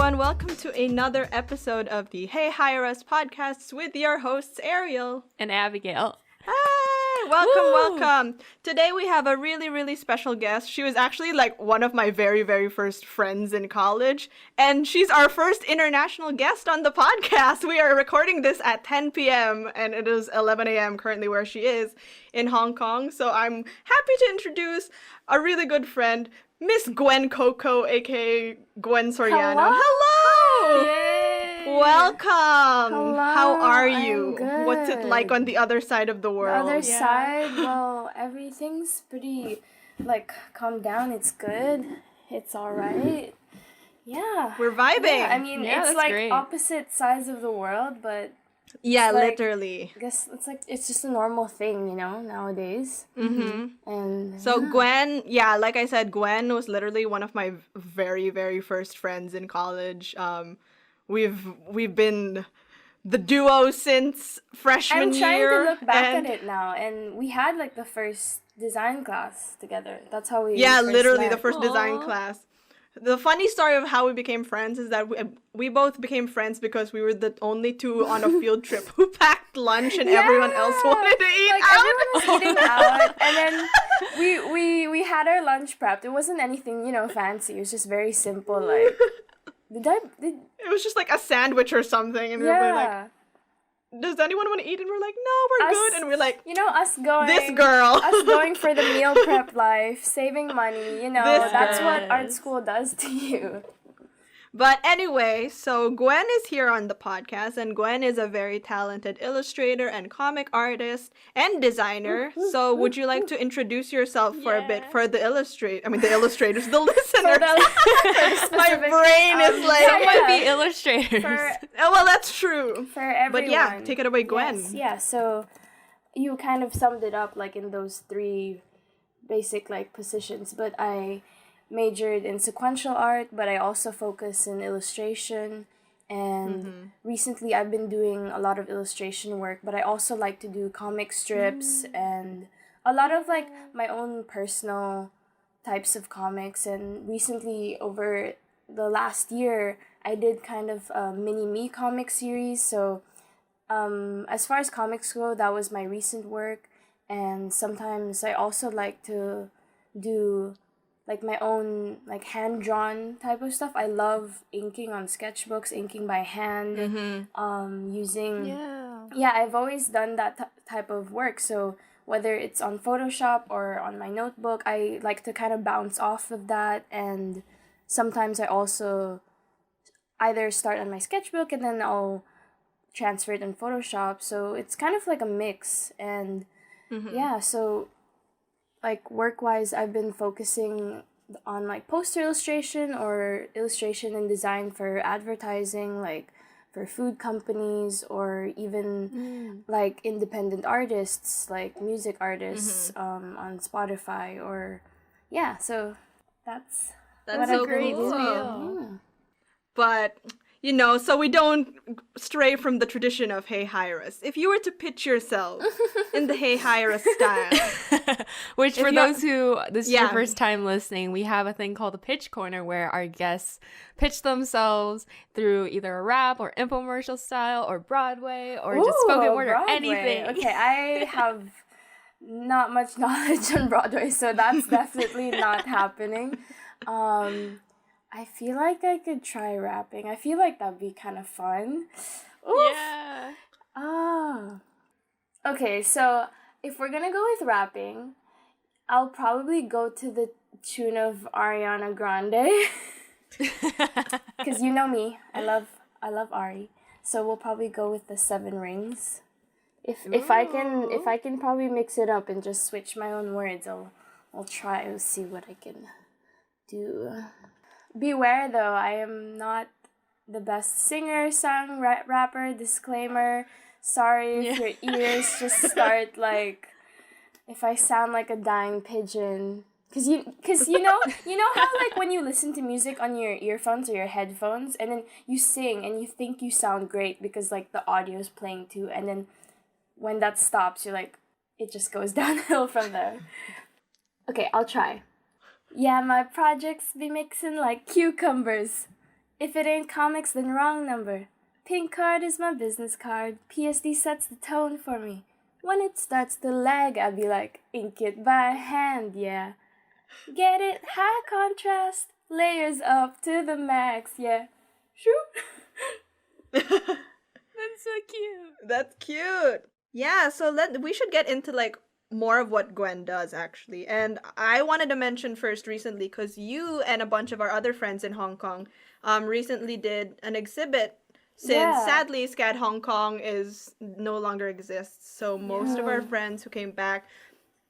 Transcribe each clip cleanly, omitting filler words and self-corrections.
everyone. Welcome to another episode of the Hey Hire Us podcasts with your hosts, Ariel and Abigail. Hi! Welcome. Today we have a really special guest. She was actually like one of my very first friends in college, and she's our first international guest on the podcast. We are recording this at 10 p.m. and it is 11 a.m. currently where she is in Hong Kong. So I'm happy to introduce a really good friend, Miss Gwen Coco, aka Gwen Soriano. Hello! Yay! Welcome! Hello, How are you? I'm good. What's it like on the other side of the world? The other side, well, everything's pretty, calm down. It's good. It's alright. Yeah. We're vibing. Yeah, I mean, it's like great. opposite sides of the world, but Yeah, like- literally. I guess it's just a normal thing, nowadays. Mm-hmm. And So Gwen, like I said, Gwen was literally one of my very first friends in college. We've been the duo since freshman I'm trying year. to look back and at it now, and we had the first design class together. That's how we yeah, first literally met. the first design Aw. class. The funny story of how we became friends is that we both became friends because we were the only two on a field trip who packed lunch and everyone else wanted to eat out. Everyone was eating out, and then we had our lunch prepped. It wasn't anything fancy. It was just very simple. It was just like a sandwich or something, and we were like, yeah. does anyone want to eat? And we're like, no, we're Us- good. And we're like, Us going. this girl. Us going for the meal prep life, saving money. This That's girl. what art school does to you. But anyway, so Gwen is here on the podcast, and Gwen is a very talented illustrator and comic artist and designer. So would you like to introduce yourself for a bit for the illustrators, the listeners? My brain is like, Some Yeah. would be illustrators. oh, well, that's true. For everyone. But yeah, take it away, Gwen. Yes, yeah, so you kind of summed it up in those three basic positions, but I majored in sequential art, but I also focus in illustration, and recently I've been doing a lot of illustration work, but I also like to do comic strips and a lot of my own personal types of comics. And recently, over the last year, I did kind of a mini-me comic series. So as far as comics go, that was my recent work. And sometimes I also like to do my own hand-drawn type of stuff. I love inking on sketchbooks, inking by hand, using... Yeah, I've always done that type of work. So whether it's on Photoshop or on my notebook, I like to kind of bounce off of that. And sometimes I also either start on my sketchbook and then I'll transfer it in Photoshop. So it's kind of like a mix. And yeah, so work-wise, I've been focusing on poster illustration or illustration and design for advertising, for food companies, or even independent artists, music artists on Spotify, or yeah. So that's what so I've been cool. doing. But, so we don't stray from the tradition of Hey Hire Us. If you were to pitch yourself in the Hey Hire Us style. Which, for those who, this is your Yeah. first time listening, we have a thing called the Pitch Corner where our guests pitch themselves through either a rap or infomercial style or Broadway or just spoken word or Broadway. anything. Okay, I have not much knowledge on Broadway, so that's definitely not happening. I feel like I could try rapping. I feel like that'd be kind of fun. Oof. Yeah. Okay, so if we're gonna go with rapping, I'll probably go to the tune of Ariana Grande. Because you know me, I love Ari. So we'll probably go with the 7 Rings. If I can probably mix it up and just switch my own words, I'll try to see what I can do. Beware though, I am not the best singer, rapper, disclaimer. Sorry if your ears just start if I sound like a dying pigeon. Cause you know how when you listen to music on your earphones or your headphones, and then you sing and you think you sound great because the audio is playing too, and then when that stops, you're it just goes downhill from there. Okay, I'll try. Yeah, my projects be mixing like cucumbers If it ain't comics, then wrong number. Pink card is my business card. PSD sets the tone for me. When it starts to lag, I be like, ink it by hand, yeah. Get it? High contrast. Layers up to the max, yeah. Shoo. That's so cute. That's cute. Yeah, so we should get into like more of what Gwen does actually. And I wanted to mention first recently because you and a bunch of our other friends in Hong Kong recently did an exhibit since sadly SCAD Hong Kong is no longer exists. So most of our friends who came back,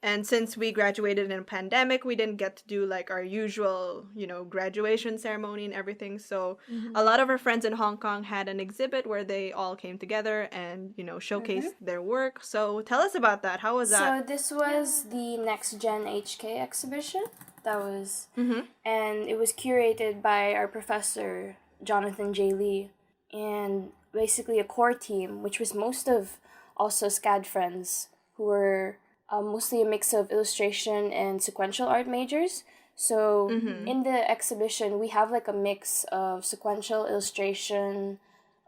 and since we graduated in a pandemic, we didn't get to do like our usual, graduation ceremony and everything. So a lot of our friends in Hong Kong had an exhibit where they all came together and, showcased their work. So tell us about that. How was that? So this was the Next Gen HK exhibition. That was, and it was curated by our professor, Jonathan J. Lee, and basically a core team, which was most of also SCAD friends who were mostly a mix of illustration and sequential art majors. So in the exhibition, we have like a mix of sequential, illustration,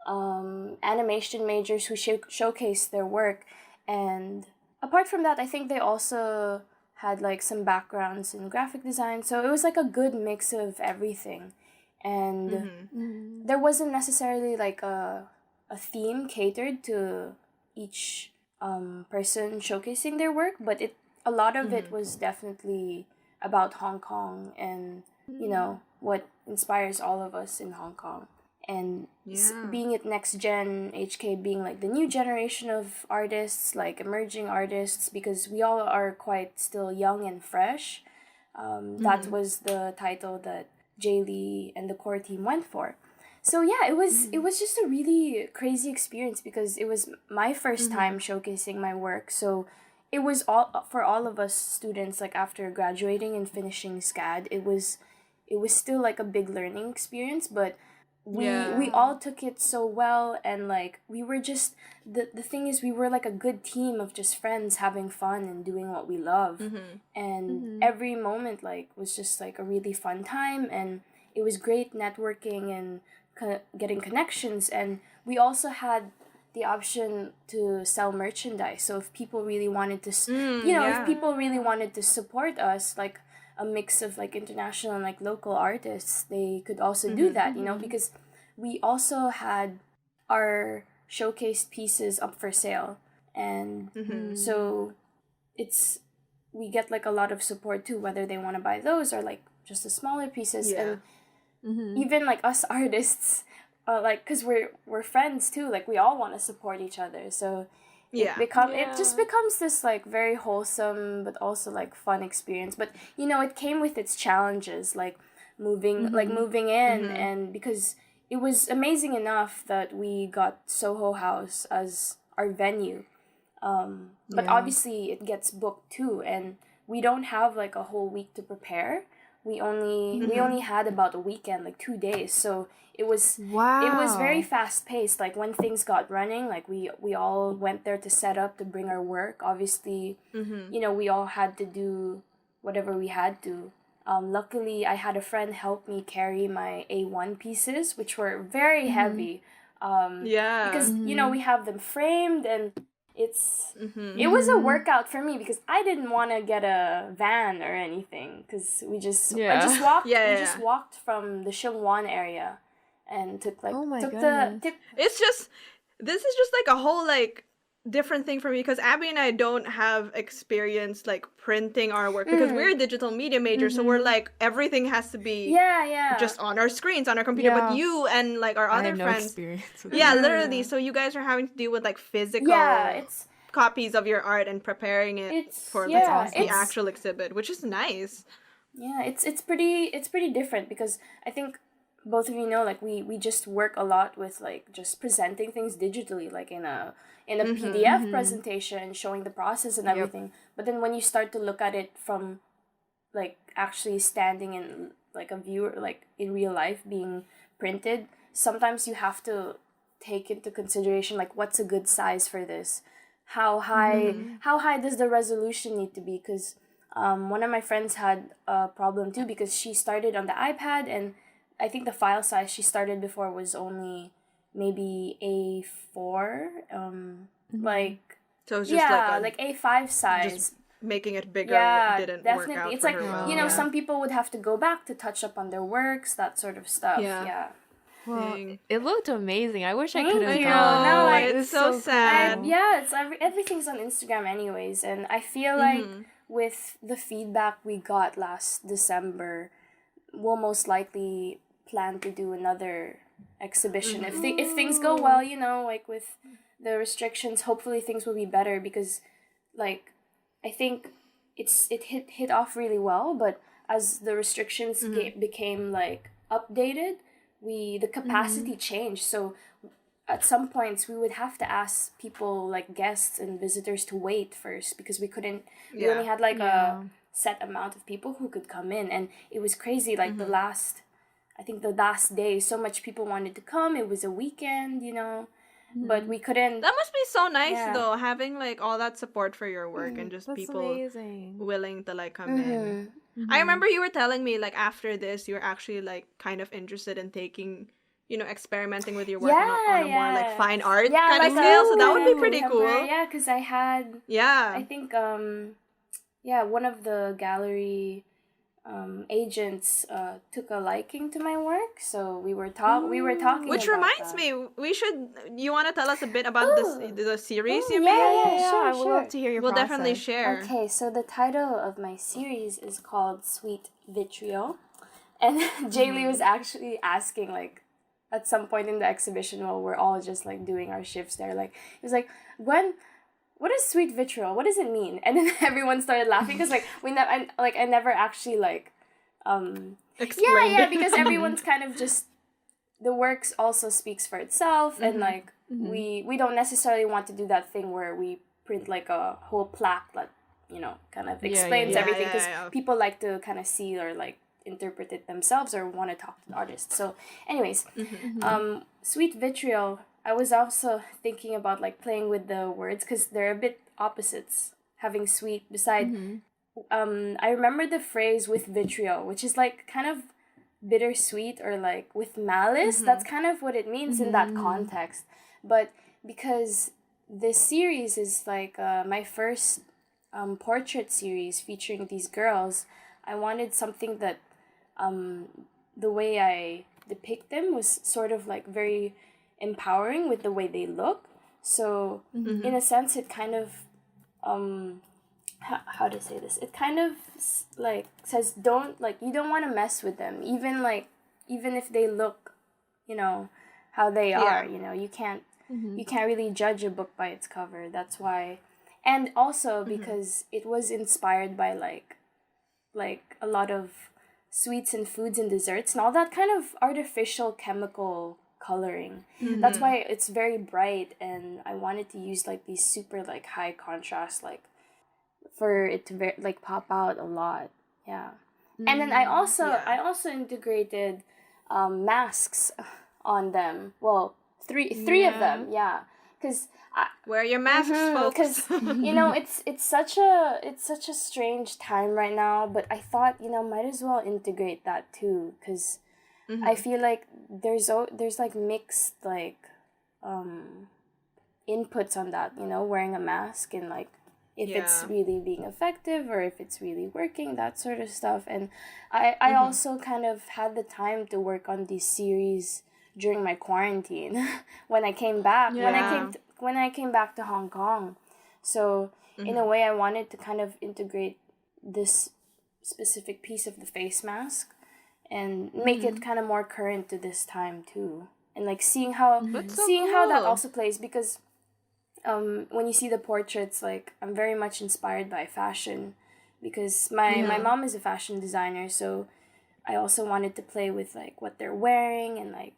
animation majors who showcase their work. And apart from that, I think they also had like some backgrounds in graphic design. So it was like a good mix of everything. And there wasn't necessarily like a theme catered to each person showcasing their work, but a lot of it was definitely about Hong Kong and what inspires all of us in Hong Kong. And being at Next Gen HK, being like the new generation of artists, like emerging artists, because we all are quite still young and fresh. That was the title that Jay Lee and the core team went for. So yeah, it was just a really crazy experience because it was my first time showcasing my work. So it was all for all of us students, like after graduating and finishing SCAD, it was still like a big learning experience, but we all took it so well, and like we were just the thing is we were like a good team of just friends having fun and doing what we love. And every moment like was just like a really fun time, and it was great networking and getting connections. And we also had the option to sell merchandise, so if people really wanted to if people really wanted to support us, like a mix of like international and like local artists, they could also do that, because we also had our showcased pieces up for sale. And so we get like a lot of support too, whether they want to buy those or like just the smaller pieces. And even like us artists, like because we're friends too, like we all want to support each other, so it just becomes this like very wholesome but also like fun experience. But it came with its challenges, like moving in, and because it was amazing enough that we got Soho House as our venue, but obviously it gets booked too, and we don't have like a whole week to prepare. We only had about a weekend, like 2 days, so it was very fast paced. Like when things got running, like we all went there to set up, to bring our work. Obviously, we all had to do whatever we had to. Luckily, I had a friend help me carry my A1 pieces, which were very heavy. Because we have them framed, and it was a workout for me because I didn't want to get a van or anything, because I just walked from the Sheungwan area and took like this is just like a whole like different thing for me, because Abby and I don't have experience like printing our work because we're a digital media major, so we're like everything has to be just on our screens, on our computer. But you and like our other friends, literally, so you guys are having to deal with like physical copies of your art and preparing it for like the actual exhibit, which is nice. It's pretty different, because I think both of you know, like we just work a lot with like just presenting things digitally, like in a PDF presentation, showing the process and everything. But then when you start to look at it from like actually standing in like a viewer, like in real life being printed, sometimes you have to take into consideration like what's a good size for this, how high does the resolution need to be, because one of my friends had a problem too, because she started on the iPad, and I think the file size she started before was only maybe A4, like, So it's just like A5 size. just making it bigger didn't work definitely. out It's for like, her well. you know, some people would have to go back to touch up on their works, that sort of stuff. Yeah. Well, Dang. it looked amazing. I wish I Thank could have you. gone. No, like, it's so sad. It's everything's on Instagram anyways, and I feel like with the feedback we got last December, we'll most likely plan to do another exhibition if things go well, you know, like with the restrictions. Hopefully things will be better, because like I think it hit off really well, but as the restrictions became like updated, the capacity changed. So at some points we would have to ask people, like guests and visitors, to wait first, because we only had like a set amount of people who could come in, and it was crazy. Like the last day, so much people wanted to come. It was a weekend, you know, but we couldn't. That must be so nice though, having like all that support for your work and just That's people amazing. willing to like come in. I remember you were telling me like after this you're actually like kind of interested in taking, you know, experimenting with your work on a more like fine art kind like of scale. So that would be pretty cool. Yeah, because I had I think one of the gallery agents took a liking to my work, so we were talking. Which about reminds that. me, you want to tell us a bit about the series you made? Sure, I would love to hear your We'll process. definitely share. Okay, so the title of my series is called Sweet Vitriol, and Jaylee was actually asking, like, at some point in the exhibition while we're all just like doing our shifts there, like it was like, Gwen, what is sweet vitriol? What does it mean? And then everyone started laughing, because like I never actually like Explained it. because everyone's kind of just, the works also speaks for itself, and like we don't necessarily want to do that thing where we print like a whole plaque that, you know, kind of explains everything, because people like to kind of see or like interpret it themselves or want to talk to the artist. So anyways, sweet vitriol, I was also thinking about like playing with the words, because they're a bit opposites, having sweet beside I remember the phrase with vitriol, which is like kind of bittersweet, or like with malice. That's kind of what it means in that context. But because this series is like my first portrait series featuring these girls, I wanted something that the way I depict them was sort of like very empowering with the way they look. So in a sense, it kind of how to say this, it kind of like says, you don't want to mess with them, even if they look, you know, how they are, you know, you can't really judge a book by its cover. That's why. And also because it was inspired by like a lot of sweets and foods and desserts and all that kind of artificial chemical coloring. That's why it's very bright, and I wanted to use like these super like high contrast, like for it to like pop out a lot. Yeah. And then I also integrated masks on them. Well, three of them. Yeah. Because wear your masks, folks. Because you know, it's such a strange time right now, but I thought, you know, might as well integrate that too, because I feel like there's like mixed like inputs on that, you know, wearing a mask, and like if it's really being effective or if it's really working, that sort of stuff. And I also kind of had the time to work on this series during my quarantine when I came back, when I came back to Hong Kong. So in a way, I wanted to kind of integrate this specific piece of the face mask and make it kind of more current to this time too, and like seeing how that also plays, because when you see the portraits, like I'm very much inspired by fashion, because my mom is a fashion designer, so I also wanted to play with like what they're wearing and like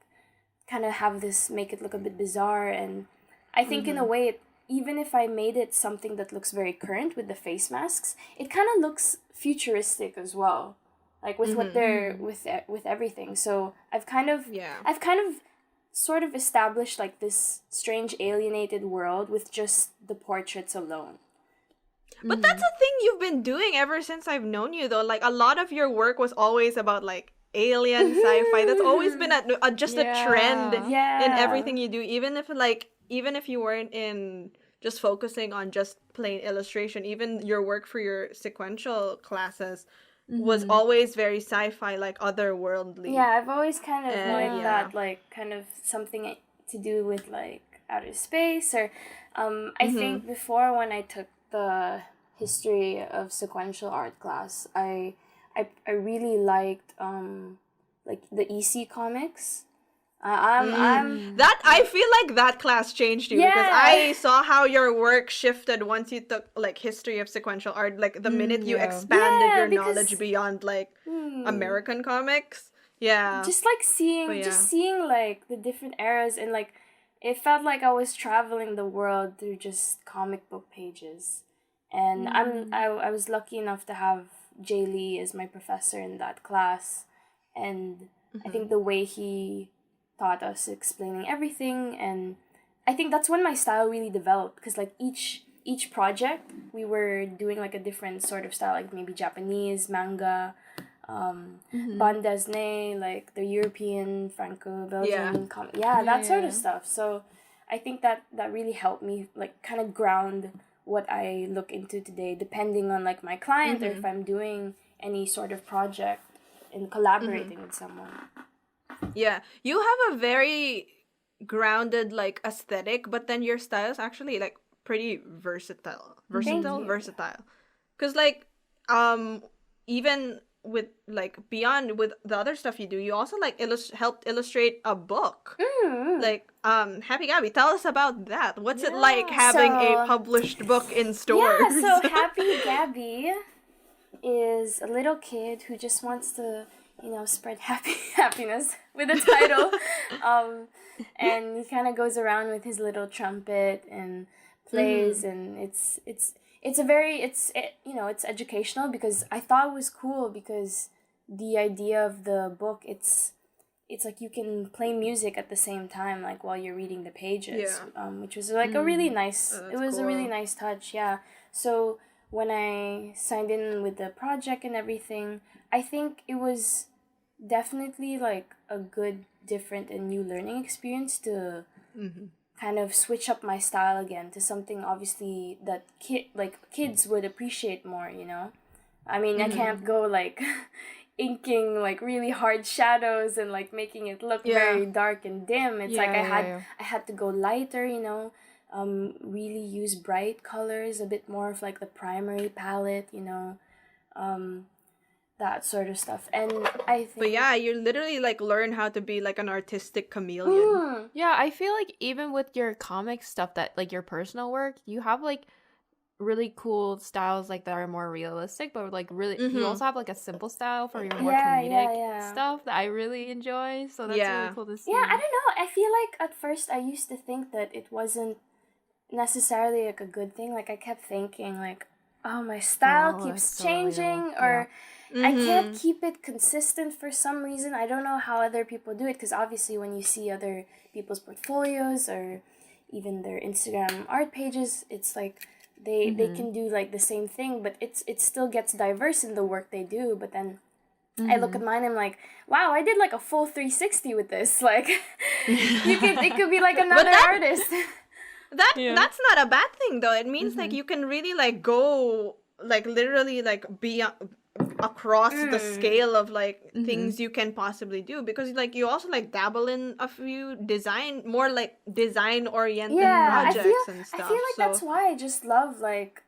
kind of have this, make it look a bit bizarre. And I think in a way, even if I made it something that looks very current with the face masks, it kind of looks futuristic as well, like with what they're with everything. So I've kind of sort of established like this strange alienated world with just the portraits alone. But that's a thing you've been doing ever since I've known you, though. Like, a lot of your work was always about like alien sci-fi. That's always been just a trend Yeah. in everything you do, even if you weren't in just focusing on just plain illustration. Even your work for your sequential classes was always very sci-fi, like otherworldly. Yeah, I've always kind of liked yeah. that, like, kind of something to do with, like, outer space, or I think before, when I took the history of sequential art class, I really liked like the EC comics. I'm That I feel like that class changed you, because I saw how your work shifted once you took like history of sequential art. Like the minute you expanded your knowledge beyond like American comics. Yeah. just like seeing like the different eras, and like it felt like I was traveling the world through just comic book pages. And I was lucky enough to have Jay Lee as my professor in that class, and I think the way he taught us, explaining everything, and I think that's when my style really developed, because like each project we were doing like a different sort of style, like maybe Japanese manga, bande dessinée, like the European Franco-Belgian that sort of stuff. So I think that really helped me like kind of ground what I look into today, depending on like my client or if I'm doing any sort of project and collaborating with someone. Yeah, you have a very grounded like aesthetic, but then your style is actually like pretty versatile. Because like even with like beyond with the other stuff you do, you also like helped illustrate a book. Like Happy Gabby, tell us about that. What's it like having a published book in stores? Yeah, so Happy Gabby is a little kid who just wants to, spread happiness with a title. And he kind of goes around with his little trumpet and plays, and it's educational, because I thought it was cool, because the idea of the book, it's like you can play music at the same time, like while you're reading the pages, which was like a really nice, it was a really nice touch. Yeah. So when I signed in with the project and everything, I think it was definitely like a good, different and new learning experience to kind of switch up my style again to something obviously that kids would appreciate more, I mean, I can't go like inking like really hard shadows and like making it look very dark and dim. It's like I had to go lighter, really use bright colors, a bit more of like the primary palette, that sort of stuff. And I think, but yeah, you literally like learn how to be like an artistic chameleon. Yeah, I feel like even with your comic stuff, that like your personal work, you have like really cool styles like that are more realistic, but like really you also have like a simple style for your more comedic stuff that I really enjoy. So that's really cool to see. Yeah, I don't know. I feel like at first I used to think that it wasn't necessarily like a good thing. Like I kept thinking like, oh, my style keeps changing, or I can't keep it consistent for some reason. I don't know how other people do it, because obviously when you see other people's portfolios or even their Instagram art pages, it's like they can do like the same thing, but it still gets diverse in the work they do. But then I look at mine and I'm like, wow, I did like a full 360 with this. Like it could be like another artist. That's not a bad thing though. It means like you can really like go like literally like be across the scale of like things you can possibly do, because like you also like dabble in a few design oriented projects and stuff. I feel like that's why I just love like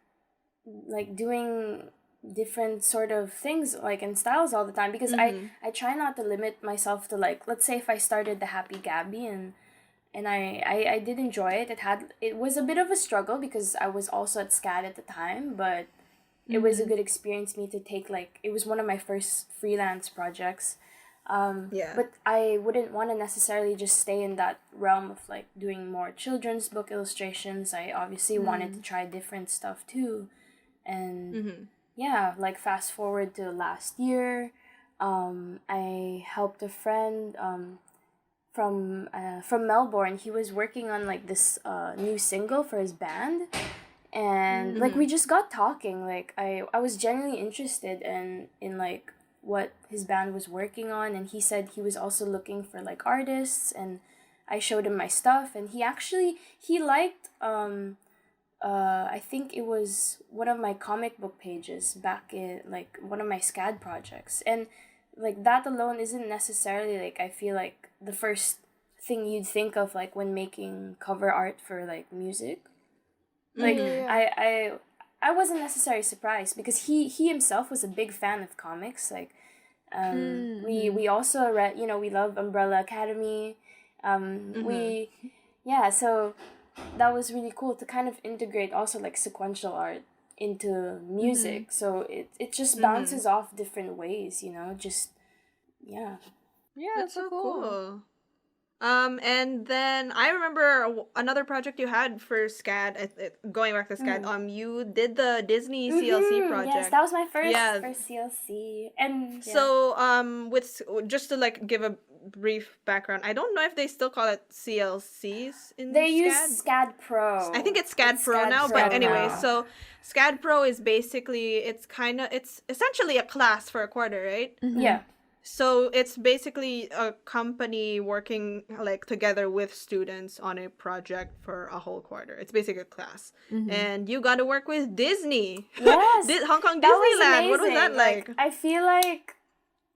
doing different sort of things like in styles all the time, because I try not to limit myself to like, let's say if I started the Happy Gabby and I did enjoy it. It was a bit of a struggle because I was also at SCAD at the time, but it was a good experience for me to take, like, it was one of my first freelance projects. But I wouldn't want to necessarily just stay in that realm of like doing more children's book illustrations. I obviously wanted to try different stuff too. And like fast forward to last year, I helped a friend from Melbourne. He was working on like this new single for his band, and like we just got talking. Like I was genuinely interested in like what his band was working on, and he said he was also looking for like artists, and I showed him my stuff, and he liked I think it was one of my comic book pages back in like one of my SCAD projects, and like that alone isn't necessarily like I feel like the first thing you'd think of like when making cover art for like music. Like I wasn't necessarily surprised because he himself was a big fan of comics. Like we also read, you know, we love Umbrella Academy. So that was really cool to kind of integrate also like sequential art into music. So it just bounces off different ways, you know, just Yeah, that's so cool. And then I remember another project you had for SCAD. Going back to SCAD, you did the Disney CLC project. Yes, that was my first CLC. And so with just to like give a brief background, I don't know if they still call it CLCs in they SCAD. Use SCAD Pro. I think it's SCAD Pro SCAD now, Pro but anyway, now. so SCAD Pro is basically it's essentially a class for a quarter, right? Yeah. So it's basically a company working like together with students on a project for a whole quarter. It's basically a class. And you got to work with Disney. Yes. Hong Kong That was Disneyland. What was amazing. that like? I feel like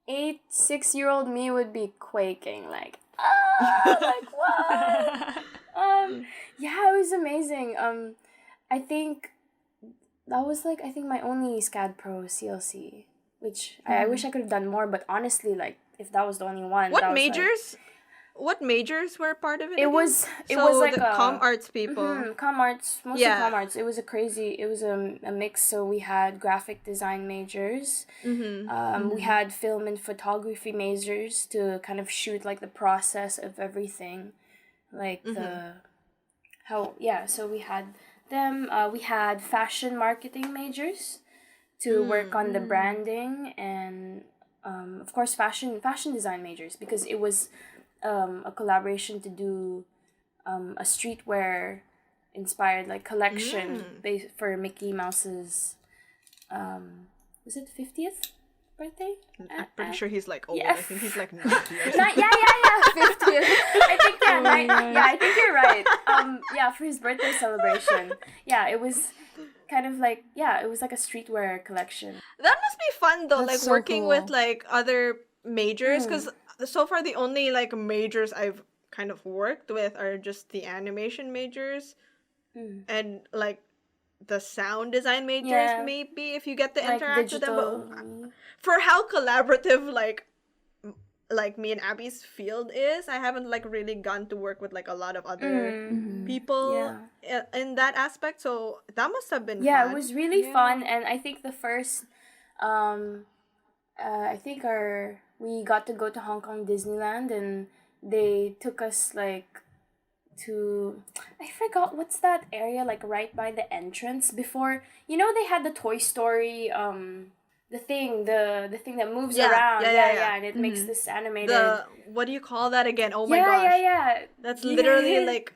6-year-old me would be quaking like, like what? Yeah, it was amazing. I think that was like my only SCAD Pro CLC. Which I wish I could have done more, but honestly, like if that was the only one. What majors? What majors were part of it? It was like the comm arts people. Comm arts, mostly comm arts. It was a mix. So we had graphic design majors. We had film and photography majors to kind of shoot like the process of everything, like So we had them. We had fashion marketing majors to work on the branding, and of course fashion design majors, because it was a collaboration to do a streetwear inspired like collection based for Mickey Mouse's was it 50th birthday? I'm pretty sure he's like old. Yeah. I think he's like 90 or something. 50th. I think I think you're right. For his birthday celebration. Yeah, it was kind of like it was like a streetwear collection. That must be fun though. That's like so working cool. with like other majors, because so far the only like majors I've kind of worked with are just the animation majors and like the sound design majors, maybe, if you get to interact with them. But for how collaborative like me and Abby's field is, I haven't like really gone to work with like a lot of other people in that aspect. So that must have been fun. It was really fun. And I think the first we got to go to Hong Kong Disneyland, and they took us like to, I forgot what's that area like right by the entrance before, you know, they had the Toy Story the thing that moves around and it makes this animated, what do you call that again? Oh my gosh. That's literally like,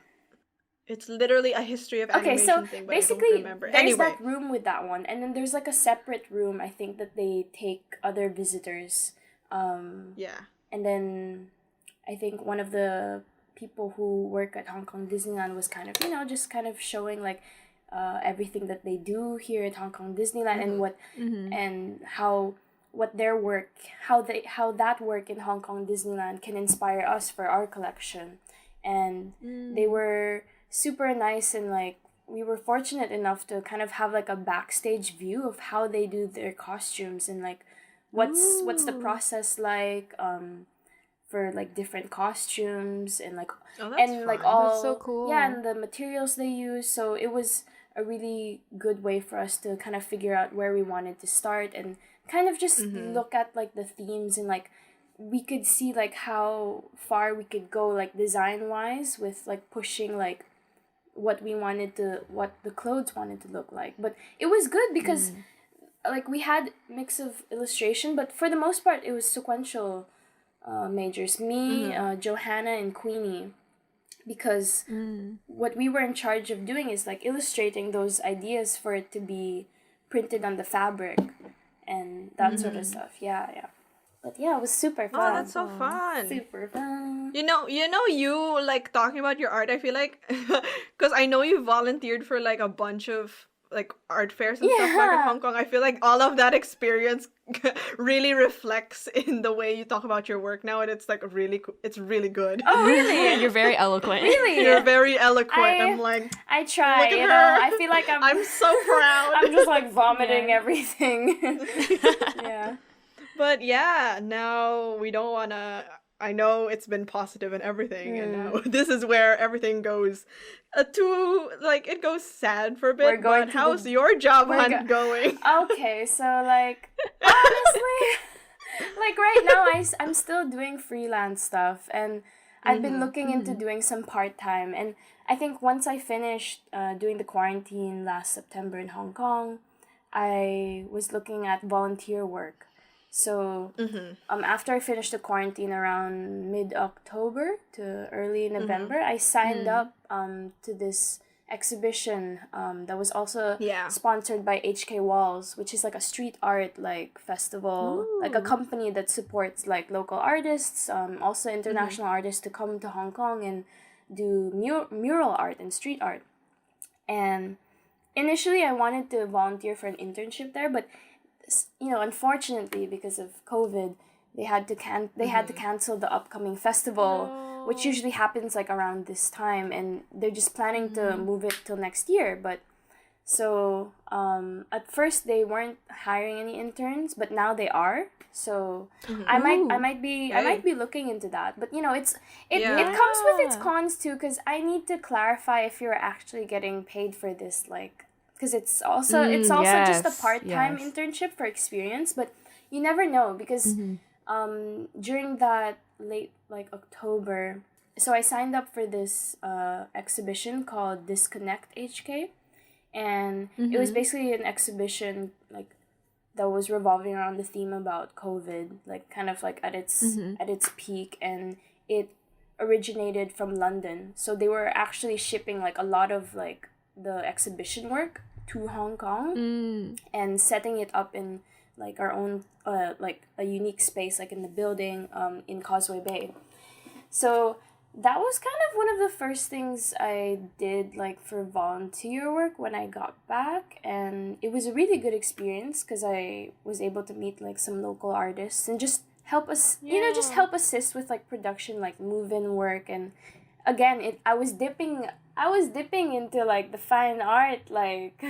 it's literally a history of animation thing, but basically I don't remember. There's that room with that one, and then there's like a separate room I think that they take other visitors, and then I think one of the people who work at Hong Kong Disneyland was kind of, you know, just kind of showing like everything that they do here at Hong Kong Disneyland and what and how that work in Hong Kong Disneyland can inspire us for our collection. And they were super nice, and like we were fortunate enough to kind of have like a backstage view of how they do their costumes, and like what's the process like for like different costumes, and like like all, that's so cool. And the materials they use. So it was a really good way for us to kind of figure out where we wanted to start, and kind of just look at like the themes, and like we could see like how far we could go like design wise with like pushing like what the clothes wanted to look like. But it was good because like we had mix of illustration, but for the most part it was sequential majors. Me, Johanna, and Queenie, because what we were in charge of doing is like illustrating those ideas for it to be printed on the fabric and that sort of stuff. But yeah, it was super Oh, fun. that's so fun. Super fun. You like talking about your art. I feel like because I know you volunteered for like a bunch of like art fairs and stuff back in Hong Kong. I feel like all of that experience really reflects in the way you talk about your work now, and it's like it's really good. Oh, really? You're very eloquent. Really? You're very eloquent. I'm like, I try. look at you her. know, I feel like I'm so proud. I'm just like vomiting everything. Yeah. But yeah, now we don't wanna. I know it's been positive and everything, and now this is where everything goes to like it goes sad for a bit. But how's your job hunt going? Okay, so like honestly, like right now I'm still doing freelance stuff, and I've been looking into doing some part-time, and I think once I finished doing the quarantine last September in Hong Kong, I was looking at volunteer work. So after I finished the quarantine around mid-October to early November, I signed up to this exhibition that was also sponsored by HK Walls, which is like a street art like festival, like a company that supports like local artists, also international artists to come to Hong Kong and do mural art and street art. And initially I wanted to volunteer for an internship there, but unfortunately, because of COVID, they had to cancel the upcoming festival, which usually happens like around this time, and they're just planning to move it till next year. But so at first they weren't hiring any interns, but now they are. So I might be looking into that. But it comes with its cons too, because I need to clarify if you're actually getting paid for this, like. Because it's also just a part-time internship for experience, but you never know, because during that late like October, so I signed up for this exhibition called Disconnect HK, and it was basically an exhibition like that was revolving around the theme about COVID, like kind of like at its peak, and it originated from London. So they were actually shipping like a lot of like the exhibition work to Hong Kong and setting it up in like our own like a unique space, like in the building in Causeway Bay. So that was kind of one of the first things I did like for volunteer work when I got back, and it was a really good experience because I was able to meet like some local artists and just help us just help assist with like production, like move-in work. And again, I was dipping into like the fine art like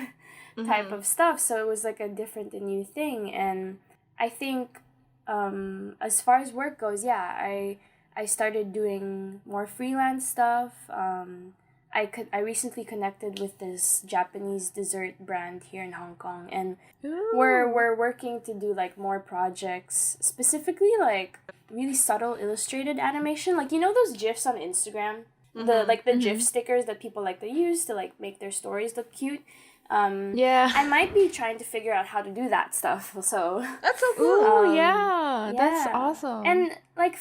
type of stuff, so it was like a different and new thing. And I think as far as work goes, I started doing more freelance stuff. I recently connected with this Japanese dessert brand here in Hong Kong, and we're working to do like more projects, specifically like really subtle illustrated animation, like those GIFs on Instagram. The GIF stickers that people like to use to like make their stories look cute. I might be trying to figure out how to do that stuff. So that's so cool. That's awesome. And like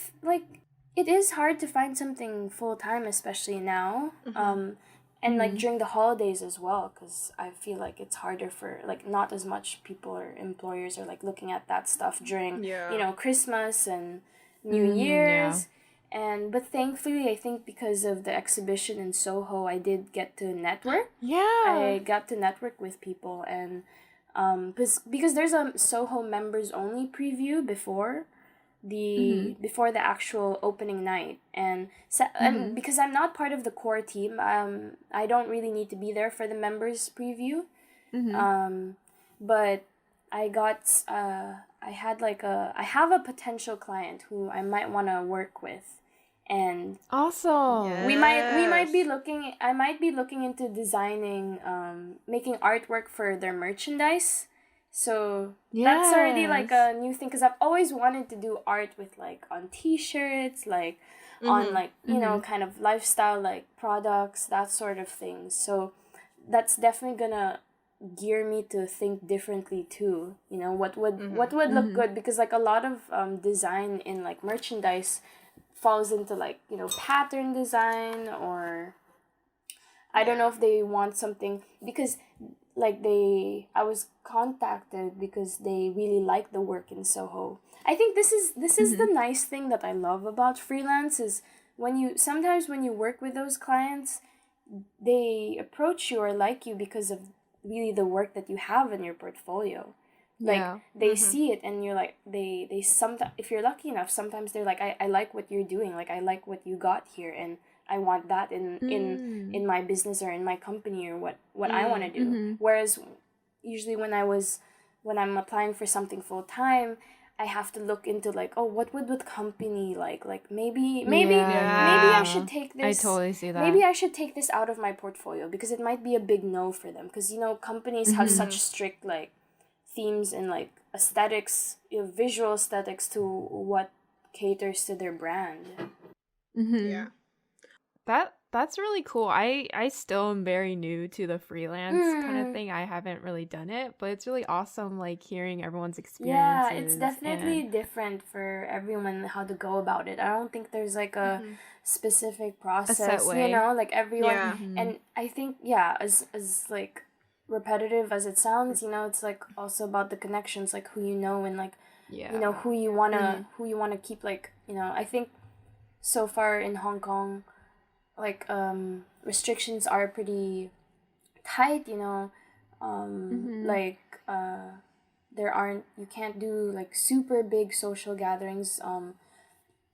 it is hard to find something full time, especially now. And like during the holidays as well, because I feel like it's harder for like not as much people or employers are like looking at that stuff during Christmas and New Year's. But thankfully, I think because of the exhibition in Soho, I did get to network. I got to network with people, and because there's a Soho members only preview before the actual opening night, and because I'm not part of the core team, I don't really need to be there for the members preview. But I got I have a potential client who I might want to work with. And awesome. Yes. I might be looking into designing making artwork for their merchandise. So that's already like a new thing, because I've always wanted to do art with like on t-shirts, like on like kind of lifestyle like products, that sort of thing. So that's definitely gonna gear me to think differently too. What would look good, because like a lot of design in like merchandise falls into like pattern design, or I don't know if they want something, because like I was contacted because they really like the work in Soho. I think this is the nice thing that I love about freelance is when you work with those clients, they approach you or like you because of really the work that you have in your portfolio. Like they see it and you're like they sometimes, if you're lucky enough, sometimes they're like, I like what you're doing, like I like what you got here and I want that in my business or in my company or what I want to do. Whereas usually when I'm applying for something full time, I have to look into like, oh, what would the company like maybe I should take this. I totally see that. Maybe I should take this out of my portfolio because it might be a big no for them, because companies have such strict like themes and like aesthetics, visual aesthetics to what caters to their brand. Yeah. That's really cool. I still am very new to the freelance kind of thing. I haven't really done it, but it's really awesome like hearing everyone's experiences. Yeah, it's definitely different for everyone how to go about it. I don't think there's like a specific process, a set way. Like everyone and I think as like repetitive as it sounds, it's like also about the connections, like who and like who you wanna keep, like I think so far in Hong Kong, like restrictions are pretty tight, like you can't do like super big social gatherings.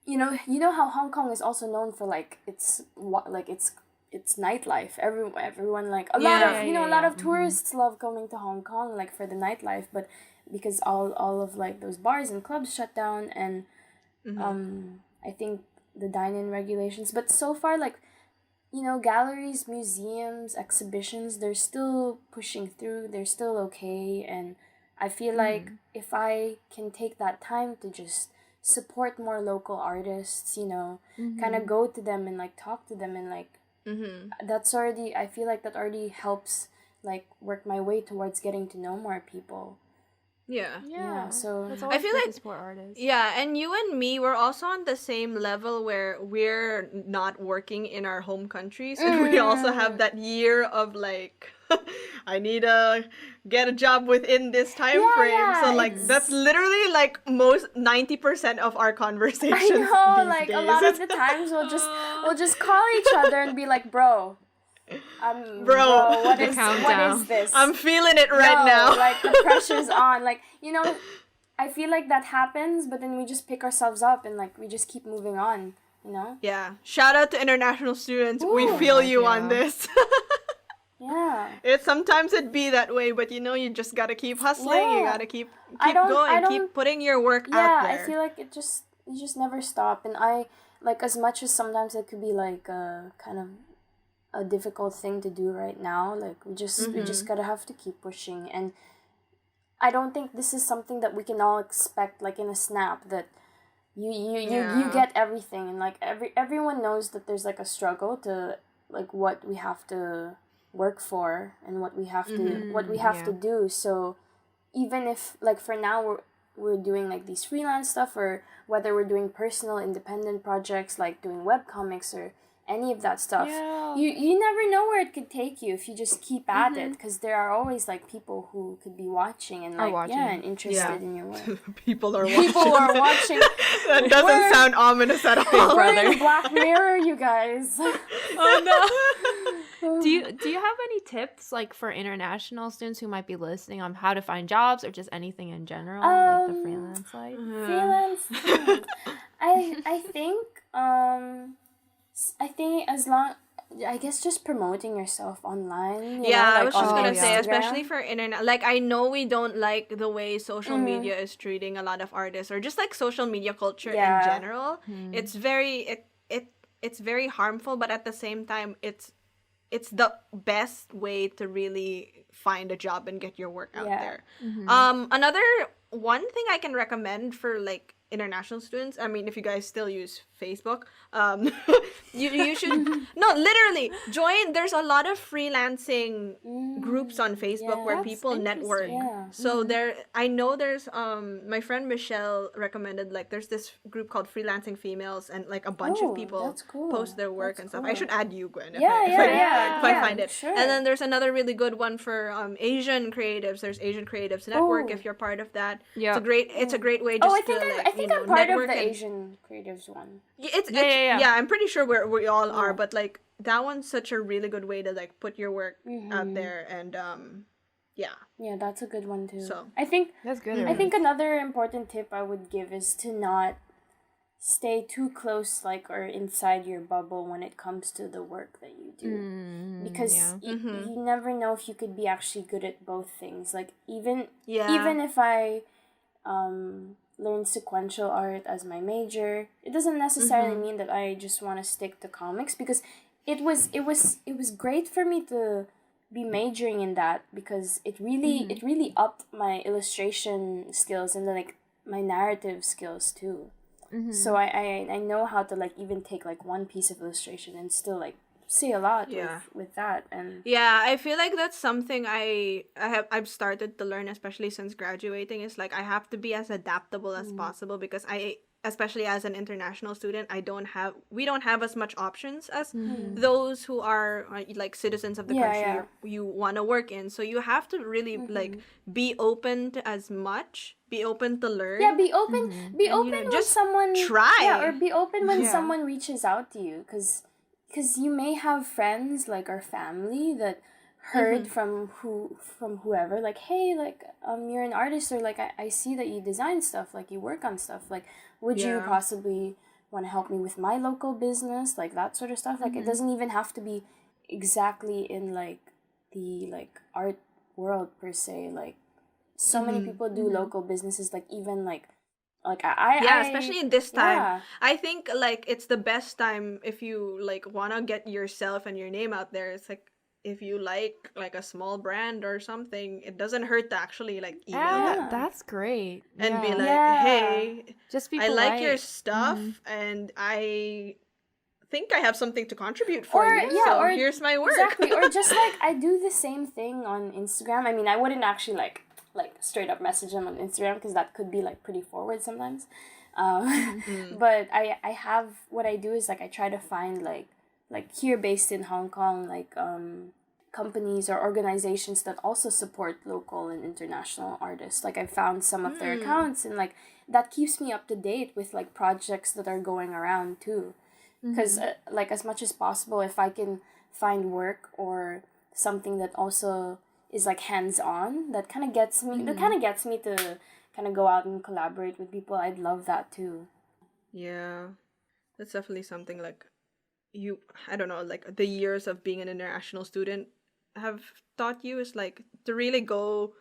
You know how Hong Kong is also known for like it's nightlife. Everyone like a lot of tourists love coming to Hong Kong like for the nightlife, but because all of like those bars and clubs shut down, and I think the dine-in regulations, but so far like galleries, museums, exhibitions, they're still pushing through, they're still okay. And I feel like if I can take that time to just support more local artists, kind of go to them and like talk to them and like that's already, I feel like that already helps like work my way towards getting to know more people. Yeah. So I feel like support artists. Yeah, and you and me, we're also on the same level where we're not working in our home countries, and we also have that year of like, I need to get a job within this time frame. So like that's literally like most 90% of our conversations. I know, these like days. a lot of the times we'll just call each other and be like, bro, what is this? I'm feeling it right now. Like the pressure's on. Like, I feel like that happens, but then we just pick ourselves up and like we just keep moving on, Yeah. Shout out to international students. We feel you on this. Yeah. Sometimes it be that way, but you just gotta keep hustling. Yeah. You gotta keep going, keep putting your work out there. I feel like you just never stop. And I like, as much as sometimes it could be like kind of a difficult thing to do right now, like we just gotta have to keep pushing. And I don't think this is something that we can all expect like in a snap, that you get everything, and like everyone knows that there's like a struggle to like what we have to work for and what we have to do. So even if like for now we're doing like these freelance stuff, or whether we're doing personal independent projects like doing webcomics or any of that stuff, you never know where it could take you if you just keep at it, because there are always like people who could be watching and like and interested in your work. People are watching. That doesn't We're- sound ominous at all, We're brother. in Black Mirror, you guys. Oh no. Do you have any tips like for international students who might be listening on how to find jobs, or just anything in general, like the freelance life? Freelance. I think as long, I guess just promoting yourself online. I was like just on gonna say, Instagram. especially for internet. Like, I know we don't like the way social media is treating a lot of artists, or just like social media culture in general. It's very it's very harmful, but at the same time, it's the best way to really find a job and get your work out there. Another one thing I can recommend for like international students, I mean, if you guys still use Facebook, You should no, literally join. There's a lot of freelancing groups on Facebook where That's people network. interesting. So there, I know there's my friend Michelle recommended, like, there's this group called Freelancing Females, and like a bunch of people that's cool. post their work and stuff. I should add you, Gwen, if Yeah, I find it. sure. And then there's another really good one for Asian creatives. There's Asian Creatives Network, if you're part of that. Yeah. It's a great way just to, like, I think I'm part of network the and, Asian creatives one. yeah, I'm pretty sure we all are, but like that one's such a really good way to like put your work out there, and Yeah, that's a good one too. So I think That's good. I think another important tip I would give is to not stay too close, like, or inside your bubble when it comes to the work that you do, because you never know if you could be actually good at both things. Like even if I learn sequential art as my major, it doesn't necessarily mean that I just want to stick to comics, because it was great for me to be majoring in that, because it really upped my illustration skills and then like my narrative skills too. So I know how to like even take like one piece of illustration and still like say a lot with that. And I feel like that's something I've started to learn, especially since graduating, is like I have to be as adaptable as possible, because especially as an international student, we don't have as much options as those who are like citizens of the country you want to work in. So you have to really like be open to as much, be open to learn. Yeah, be open when just someone try. Yeah, or be open when someone reaches out to you, because you may have friends like or family that heard from whoever, like, hey, like you're an artist, or like I see that you design stuff, like you work on stuff, like would you possibly want to help me with my local business, like that sort of stuff. Like it doesn't even have to be exactly in like the like art world per se. Like so many people do local businesses, like even like I especially in this time. I think like it's the best time if you like want to get yourself and your name out there. It's like if you like a small brand or something, it doesn't hurt to actually like email them That's great. and be like, hey, just be I polite. like your stuff and I think I have something to contribute for you, so here's my work. Exactly. Or just like I do the same thing on Instagram. I mean, I wouldn't actually like straight up message them on Instagram, because that could be like pretty forward sometimes. But I have, what I do is like I try to find like here based in Hong Kong, like companies or organizations that also support local and international artists. Like I found some of their accounts, and like that keeps me up to date with like projects that are going around too. Because like as much as possible, if I can find work or something that also is like hands-on, that kind of gets me to kind of go out and collaborate with people, I'd love that too. Yeah, that's definitely something like I don't know, like the years of being an international student have taught you, is like to really go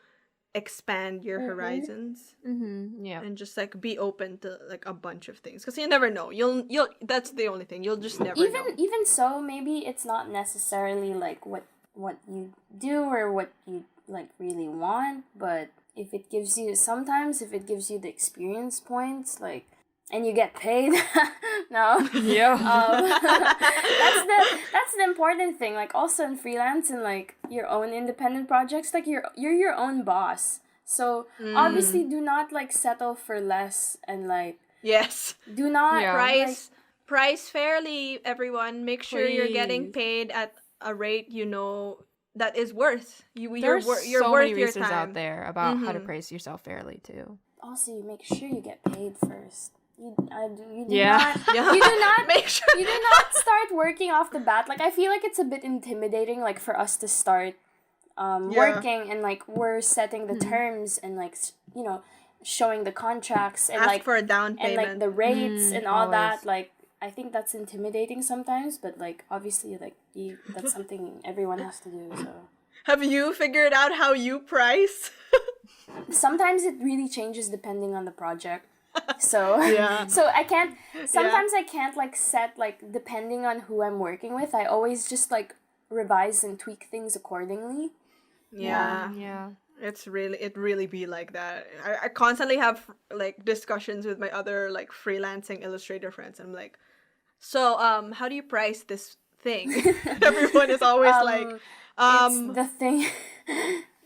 expand your horizons and just like be open to like a bunch of things, because you never know, you'll that's the only thing, you'll just never know. Even so, maybe it's not necessarily like what you do or what you like really want, but if it gives you the experience points, like, and you get paid, no, that's the important thing. Like also in freelance and like your own independent projects, like you're your own boss. So obviously, do not like settle for less, and like do not price fairly. Everyone, make sure you're getting paid at a rate that is worth you're There's worth so your many resources time out there about how to price yourself fairly too. Also, you make sure you get paid first. You do not make sure you do not start working off the bat. Like I feel like it's a bit intimidating, like for us to start working, and like we're setting the terms and like showing the contracts and ask like for a down payment and like the rates and all always. that. Like I think that's intimidating sometimes, but like obviously like that's something everyone has to do. So have you figured out how you price? Sometimes it really changes depending on the project. So so I can't like set like depending on who I'm working with. I always just like revise and tweak things accordingly. It really be like that. I constantly have like discussions with my other like freelancing Illustrator friends. I'm like, So, how do you price this thing? Everyone is always like, it's the thing.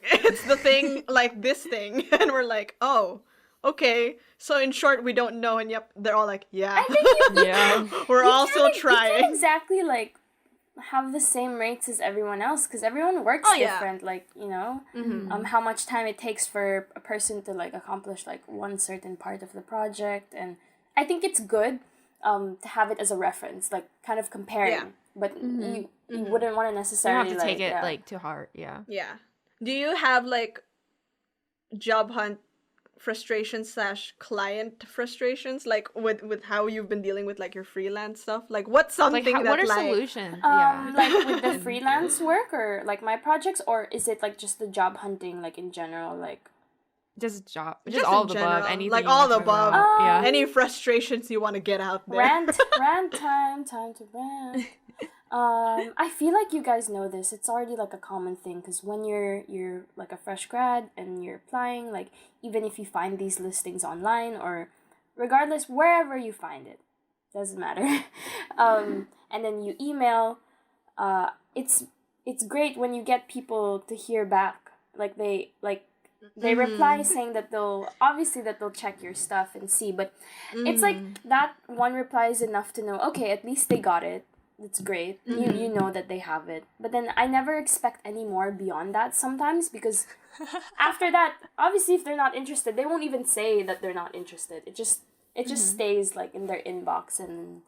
it's the thing, like this thing. And we're like, oh, okay. So in short, we don't know. And yep, they're all like, yeah. I think Yeah. We're all still you trying. can't exactly like have the same rates as everyone else because everyone works different. Like, you know, how much time it takes for a person to like accomplish like one certain part of the project. And I think it's good to have it as a reference, like kind of comparing. But you wouldn't want to You necessarily have to take it like to heart. Yeah. Yeah. Do you have like job hunt frustrations / client frustrations, like with how you've been dealing with like your freelance stuff? Like what's something Like, that what are like solutions? like with the freelance work or like my projects, or is it like just the job hunting like in general, like just just all in the general, above, anything like you all wanna the talk above. about. Yeah. Any frustrations you want to get out there? rant time to rant. I feel like you guys know this. It's already like a common thing because when you're like a fresh grad and you're applying, like even if you find these listings online or regardless wherever you find it, doesn't matter. And then you email. It's great when you get people to hear back. Like they reply saying that they'll check your stuff and see, but it's like that one reply is enough to know, okay, at least they got it. That's great. You know that they have it. But then I never expect any more beyond that sometimes because after that, obviously if they're not interested, they won't even say that they're not interested. It just stays like in their inbox. And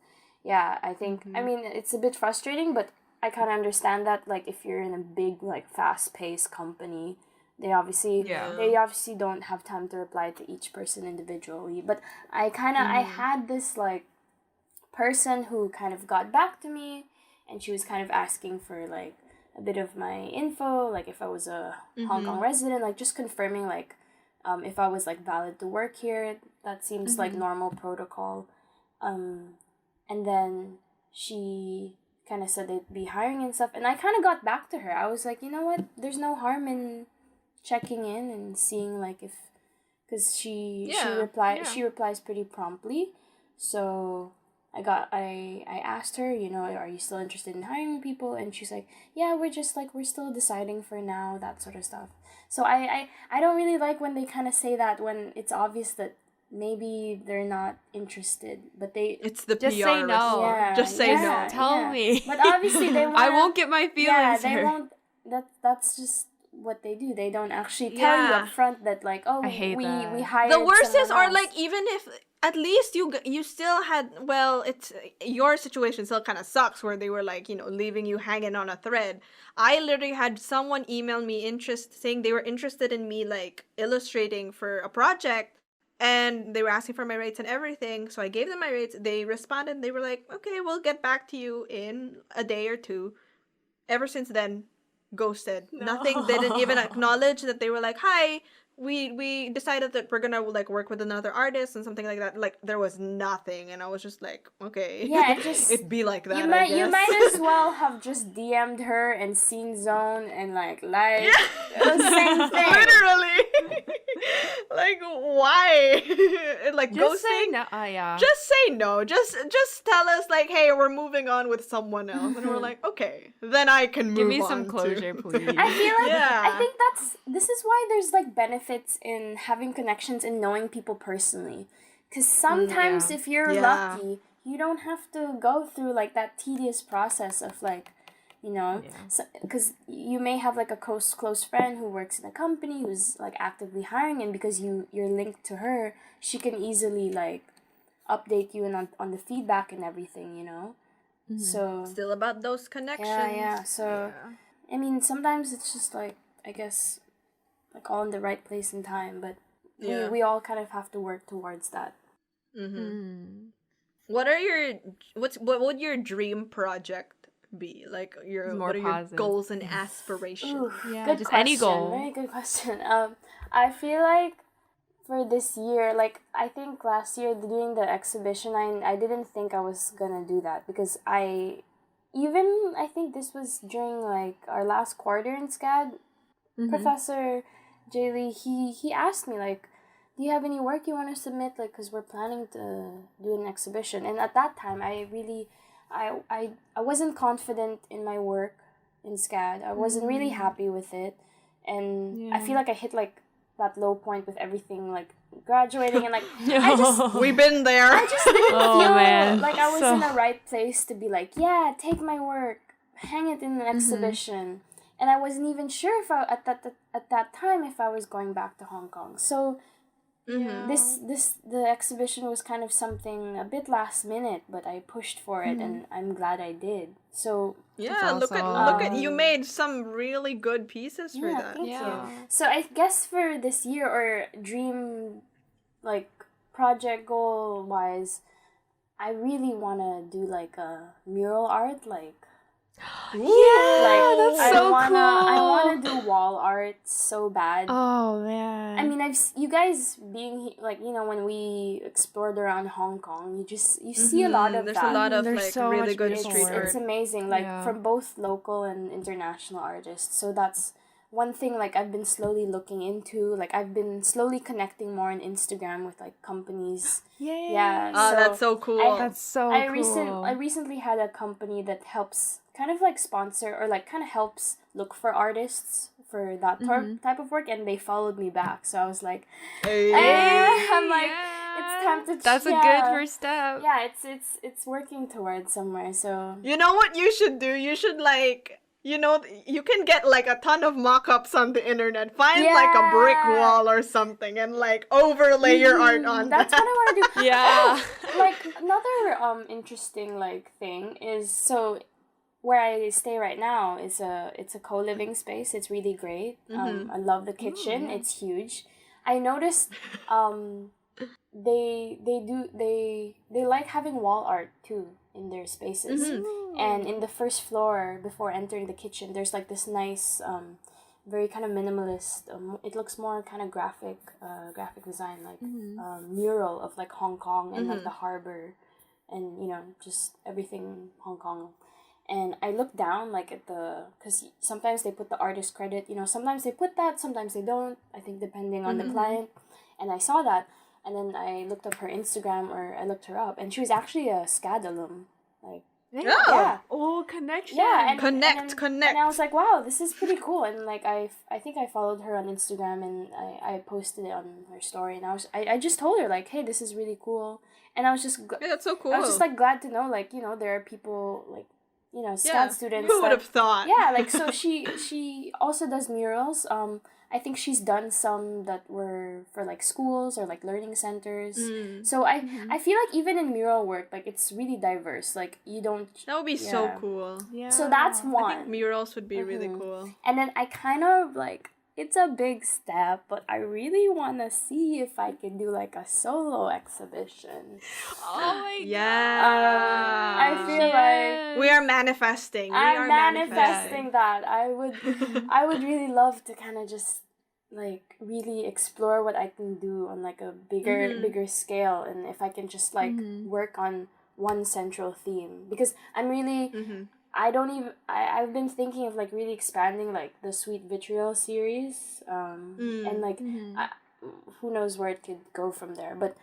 yeah, I think I mean it's a bit frustrating, but I kind of understand that, like if you're in a big like fast-paced company, they obviously don't have time to reply to each person individually. But I had this like person who kind of got back to me, and she was kind of asking for like a bit of my info, like if I was a Hong Kong resident, like just confirming like if I was like valid to work here. That seems like normal protocol. And then she kind of said they'd be hiring and stuff, and I kind of got back to her. I was like, you know what, there's no harm in checking in and seeing like if, because she replies pretty promptly. So I asked her, you know, are you still interested in hiring people? And she's like, yeah, we're still deciding for now, that sort of stuff. So I don't really like when they kind of say that when it's obvious that maybe they're not interested, but it's the just PR say no. Just say no. Tell me. But obviously they want. I won't get my feelings they hurt. won't. That's just what they do. They don't actually tell you up front that like, oh, I hate we that. hired The worst is, someone or else. like even if at least you still had, well, it's your situation still kind of sucks where they were like, you know, leaving you hanging on a thread. I literally had someone email me saying they were interested in me like illustrating for a project, and they were asking for my rates and everything. So I gave them my rates. They responded. They were like, okay, we'll get back to you in a day or two. Ever since then, ghosted. No. Nothing. Didn't even acknowledge that they were like, hi, we decided that we're gonna like work with another artist and something like that. Like there was nothing, and I was just like, okay, Yeah, it just it'd be like that. you I guess. might as well have just DM'd her and seen Zone and like the same thing. Literally. Like why? Like Just say ghosting. no. Yeah. Just say no. Just tell us like, hey, we're moving on with someone else, and we're like, okay, then I can move Give me on some closure, to... please. I feel like Yeah. I think this is why there's like benefits in having connections and knowing people personally. Because sometimes if you're lucky, you don't have to go through like that tedious process of like, you know, because you may have like a close friend who works in a company who's like actively hiring, and because you're linked to her, she can easily like update you and on the feedback and everything, you know. So Still about those connections. yeah. So I mean, sometimes it's just like, I guess, like all in the right place and time, but we all kind of have to work towards that. What would your dream project be? Like what are your goals and aspirations? Yeah, Good just question. any goal. Very good question. I feel like for this year, like I think last year doing the exhibition, I didn't think I was gonna do that because I think this was during like our last quarter in SCAD. Professor Jaylee, he asked me like, do you have any work you want to submit? Like, because we're planning to do an exhibition. And at that time, I wasn't confident in my work in SCAD. I wasn't really happy with it. And I feel like I hit, like, that low point with everything, like, graduating and, like, We've been there. I just didn't feel man. like I was in the right place to be like, yeah, take my work, hang it in an exhibition. And I wasn't even sure if at that time if I was going back to Hong Kong. So the exhibition was kind of something a bit last minute, but I pushed for it, and I'm glad I did. So yeah, look at you made some really good pieces for that. Thank you. So I guess for this year, or dream, like, project goal wise, I really want to do like a mural art, like. Yeah, that's so cool. I want to cool. do wall art so bad. Oh man. I mean, you guys being like, you know, when we explored around Hong Kong, you see a lot of There's that. a lot of There's like so really much good beautiful street art. It's amazing, like from both local and international artists. So that's one thing, like, I've been slowly looking into. Like, I've been slowly connecting more on Instagram with like companies. Yeah. Oh, that's so cool. That's so cool. I recently had a company that helps kind of like sponsor, or like kind of helps look for artists for that type of work, and they followed me back. So I was like, I'm like, it's time to. That's a good first step. Yeah, it's working towards somewhere. So you know what you should do? You should, like, you know, you can get like a ton of mock-ups on the internet. Find like a brick wall or something and like overlay your art on that's that. what I want to do. Yeah. Like, another interesting like thing is, so where I stay right now is it's a co-living space. It's really great. I love the kitchen. It's huge. I noticed they like having wall art too in their spaces. And in the first floor, before entering the kitchen, there's like this nice very kind of minimalist, it looks more kind of graphic design, like mural of like Hong Kong and like the harbor, and, you know, just everything Hong Kong. And I look down, like, at because sometimes they put the artist credit, you know, sometimes they put that, sometimes they don't, I think depending on the client. And I saw that, and then I looked up her Instagram, or I looked her up, and she was actually a SCAD alum. Like, Yeah. Oh, connection. Yeah, and Connect. And I was like, wow, this is pretty cool. And like, I think I followed her on Instagram, and I posted it on her story, and I just told her, like, hey, this is really cool. And I was just that's so cool. I was just like glad to know, like, you know, there are people like, you know, SCAD students. Who would have thought? Yeah, like, so she also does murals. I think she's done some that were for like schools or like learning centers. So I feel like even in mural work, like, it's really diverse. Like, you don't. That would be so cool. Yeah. So that's one. I think murals would be really cool. And then I kind of like, it's a big step, but I really want to see if I can do like a solo exhibition. Oh my Yeah. I feel like we are manifesting. I'm manifesting that. I would really love to kind of just like really explore what I can do on like a bigger scale, and if I can just like work on one central theme, because I'm really I've been thinking of like really expanding like the Sweet Vitriol series, and like who knows where it could go from there, but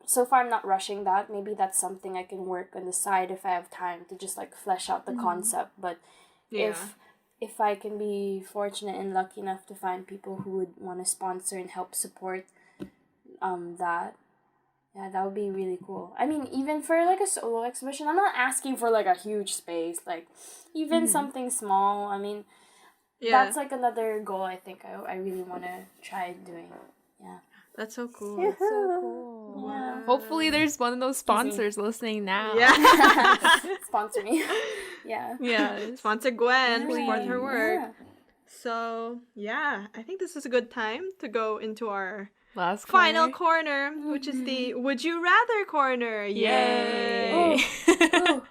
so far I'm not rushing that. Maybe that's something I can work on the side if I have time to just like flesh out the concept. But if I can be fortunate and lucky enough to find people who would want to sponsor and help support that, yeah, that would be really cool. I mean, even for like a solo exhibition, I'm not asking for like a huge space, like even something small. I mean, that's like another goal I think I really want to try doing. Yeah. That's so cool. That's so cool. Yeah. Hopefully there's one of those sponsors listening now. Yeah. Sponsor me. Yeah. Yeah. Sponsor Gwen. Support her work. Yeah. So, yeah, I think this is a good time to go into our Last final corner, which is the Would You Rather corner. Yay! Ooh.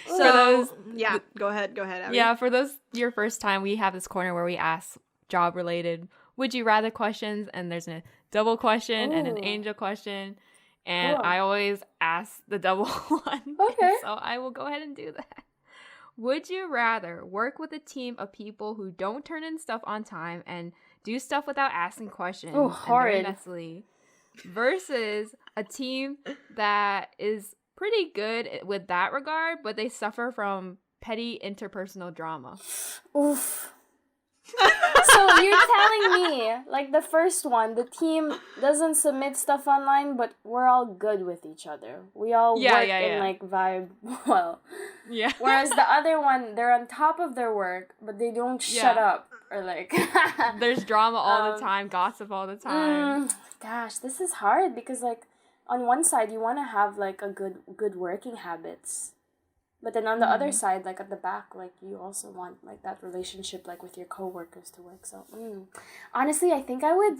So, those- yeah, go ahead, Abby. Yeah, for those your first time, we have this corner where we ask job related would you rather questions, and there's a double question and an angel question, and I always ask the double one. Okay. So I will go ahead and do that. Would you rather work with a team of people who don't turn in stuff on time and do stuff without asking questions? Oh, horrid. And very messily, versus a team that is pretty good with that regard, but they suffer from petty interpersonal drama. Oof. So you're telling me, like the first one, the team doesn't submit stuff online, but we're all good with each other. We all work and like vibe well. Yeah. Whereas the other one, they're on top of their work, but they don't shut up or like. There's drama all the time, gossip all the time. Gosh, this is hard because like on one side you want to have like a good working habits. But then on the other side, like at the back, like you also want like that relationship like with your coworkers to work. So honestly, I think I would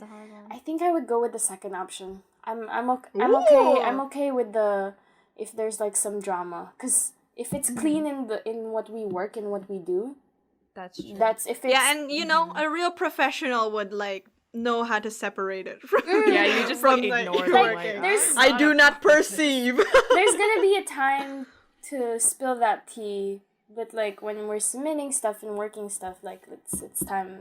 go with the second option. I'm okay with the if there's like some drama, because if it's clean in what we work and what we do, that's true. That's if it's and you know a real professional would like know how to separate it from you just from like ignore like, it. I do not perceive. There's gonna be a time to spill that tea, but like when we're submitting stuff and working stuff, like it's time,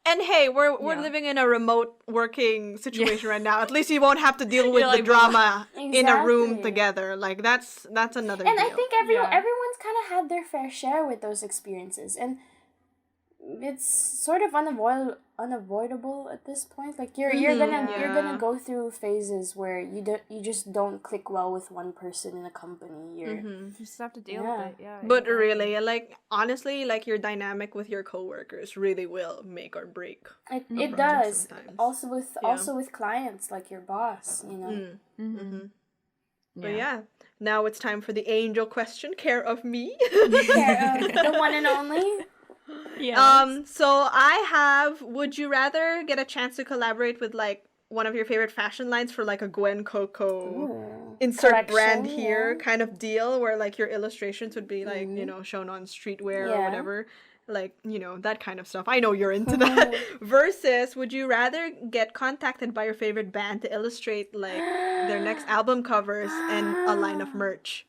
And hey, we're living in a remote working situation right now. At least you won't have to deal with the drama in a room together. Like that's another and deal. I think everyone's kind of had their fair share with those experiences, and it's sort of unavoidable at this point. Like you're gonna go through phases where you just don't click well with one person in a company. You just have to deal with it. Yeah. But really, like honestly, like your dynamic with your coworkers really will make or break. It does. Sometimes. Also with clients, like your boss, you know. But now it's time for the angel question. Care of me. Care of the one and only. Yes. So I have, would you rather get a chance to collaborate with like one of your favorite fashion lines for like a Gwen Coco insert brand here kind of deal where like your illustrations would be like, you know, shown on streetwear or whatever, like, you know, that kind of stuff. I know you're into that. Versus, would you rather get contacted by your favorite band to illustrate like their next album covers and a line of merch?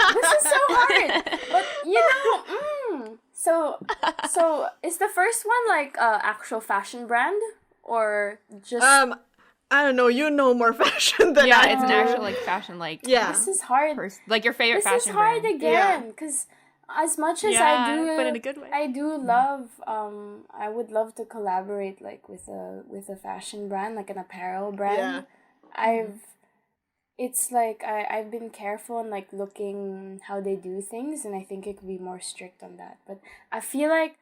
This is so hard. But you know, so is the first one like actual fashion brand or just I don't know, you know more fashion than I it's do. an actual like fashion like this is hard. Like your favorite fashion This is hard brand. again because as much as I do, but in a good way. I do love. I would love to collaborate like with a fashion brand, like an apparel brand. It's like I've been careful and like looking how they do things, and I think it could be more strict on that. But I feel like,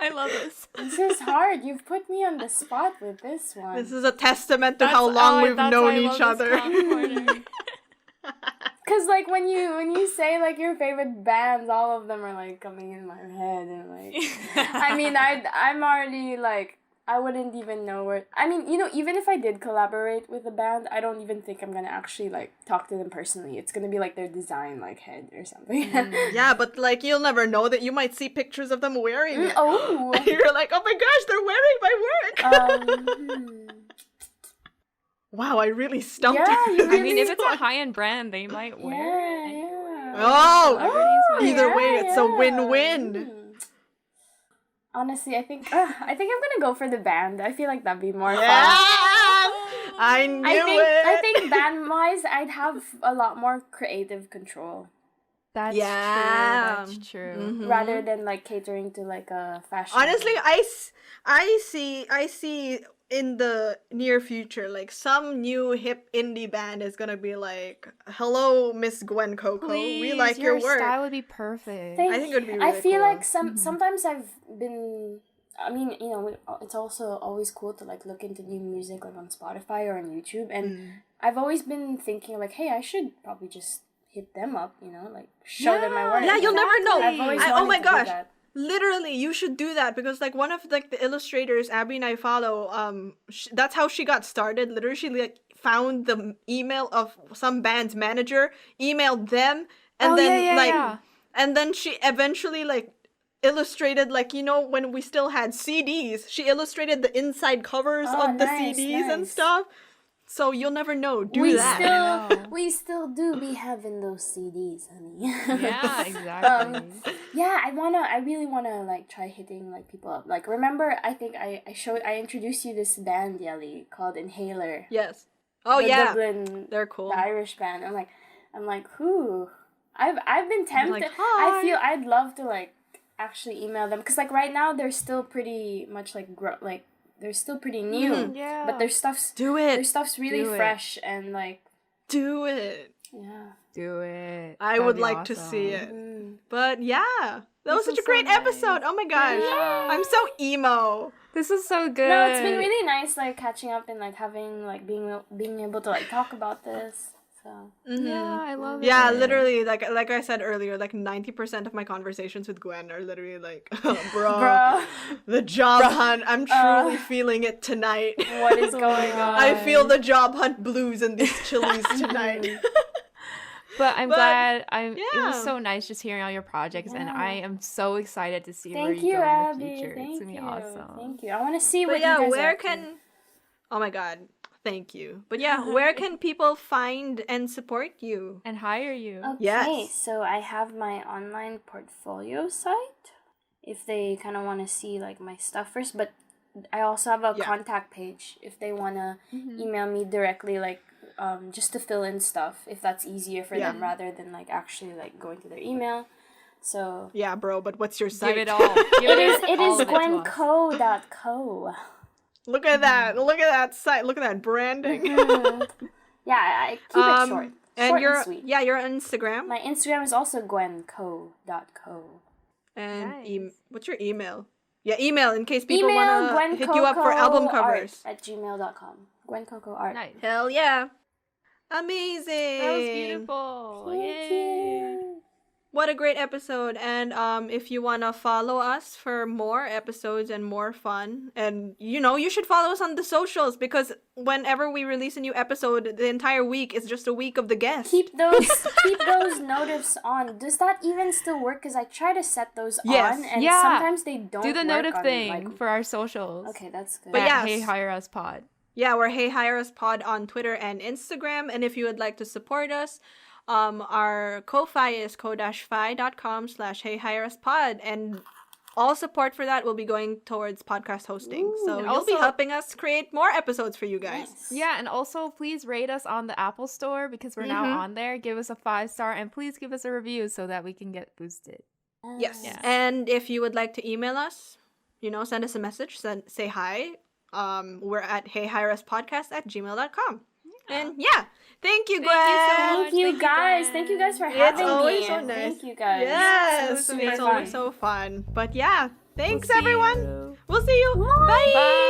I love this. This is hard. You've put me on the spot with this one. This is a testament to how long we've known each other. Cause like when you say like your favorite bands, all of them are like coming in my head, and like, I mean, I'm already like. I wouldn't even know where... I mean, you know, even if I did collaborate with a band, I don't even think I'm gonna actually, like, talk to them personally. It's gonna be, like, their design, like, head or something. Yeah, but, like, you'll never know that you might see pictures of them wearing it. Oh! You're like, oh my gosh, they're wearing my work! Wow, I really stumped you. I mean, if it's a high-end brand, they might wear it. Yeah. Oh! Either way, it's a win-win. Honestly, I think I'm gonna go for the band. I feel like that'd be more fun. I knew it. I think band-wise, I'd have a lot more creative control. That's true. That's true. Mm-hmm. Rather than like catering to like a fashion. Honestly, I see in the near future, like some new hip indie band is gonna be like, "Hello, Miss Gwen Coco, we like your work." Your style would be perfect. I think it would be. Really I feel cool. like sometimes I've been. I mean, you know, it's also always cool to like look into new music like on Spotify or on YouTube, and I've always been thinking like, hey, I should probably just hit them up, you know, like show them my work. Yeah, you'll never know. I've always oh my wanted to do gosh. that. Literally, you should do that because like one of like the illustrators Abby and I follow, that's how she got started. Literally, she like found the email of some band's manager, emailed them, and and then she eventually like illustrated, like, you know, when we still had CDs, she illustrated the inside covers of the CDs and stuff. So you'll never know. We still do be having those CDs, honey. Yeah, exactly. Yeah, I really wanna like try hitting like people up. Like, remember, I think I introduced you this band, Yelly, called Inhaler. Yes. Oh, the yeah. Dublin, they're cool. The Irish band. I'm like, who? I've been tempted. Like, hi. I feel I'd love to like actually email them, because like right now they're still pretty much like they're still pretty new. Yeah. But their stuff's really fresh and like. Do it. Yeah. Do it. I would like to see it. But yeah, that was such a great episode. Oh my gosh. Yeah. I'm so emo. This is so good. No, it's been really nice like catching up and like having like being able to like talk about this. So yeah, I love it. Yeah, literally, like I said earlier, like 90% of my conversations with Gwen are literally like, bro, the job hunt. I'm truly feeling it tonight. What is going on? I feel the job hunt blues in these chilies tonight. But I'm glad. It was so nice just hearing all your projects, and I am so excited to see where you go Abby. in the future. It's gonna be awesome. Thank you. I want to see what But you guys where are can? Oh my God, thank you. But yeah, where can people find and support you and hire you? Okay, yes. So I have my online portfolio site. If they kind of want to see like my stuff first, but I also have a contact page if they want to email me directly, like. Just to fill in stuff if that's easier for them rather than like actually like going to their email. So yeah, bro. But what's your site? Give it all. It is gwenco.co. Look at that! Look at that site! Look at that branding. Yeah, I keep it short. And and sweet. You're on Instagram. My Instagram is also gwenco.co. And what's your email? Yeah, email in case people want to hit you up for album covers. At gmail.com. GwenCocoArt. Nice. Hell yeah. Amazing. That was beautiful. Thank you. What a great episode. And if you want to follow us for more episodes and more fun, and you should follow us on the socials, because whenever we release a new episode, the entire week is just a week of the guests. Keep those notifs on. Does that even still work? Because I try to set those on, and sometimes they don't. Do the work notif on, thing like, for our socials. Okay, that's good. But yes. Hey, hire us pod. Yeah, we're Hey Hire Us Pod on Twitter and Instagram. And if you would like to support us, our Ko-Fi is ko-fi.com/heyhireuspod. And all support for that will be going towards podcast hosting. So you'll be helping us create more episodes for you guys. Nice. Yeah, and also please rate us on the Apple Store, because we're now on there. Give us a 5-star, and please give us a review so that we can get boosted. Yes. Yeah. And if you would like to email us, send us a message, say hi. We're at heyhireuspodcast@gmail.com. And thank you, Gwen. Thank you guys. Thank you guys for having me. It's always so nice. Thank you guys. Yes, Super it's fun. always so fun. But yeah, thanks We'll see everyone. you. We'll see you. Bye. Bye.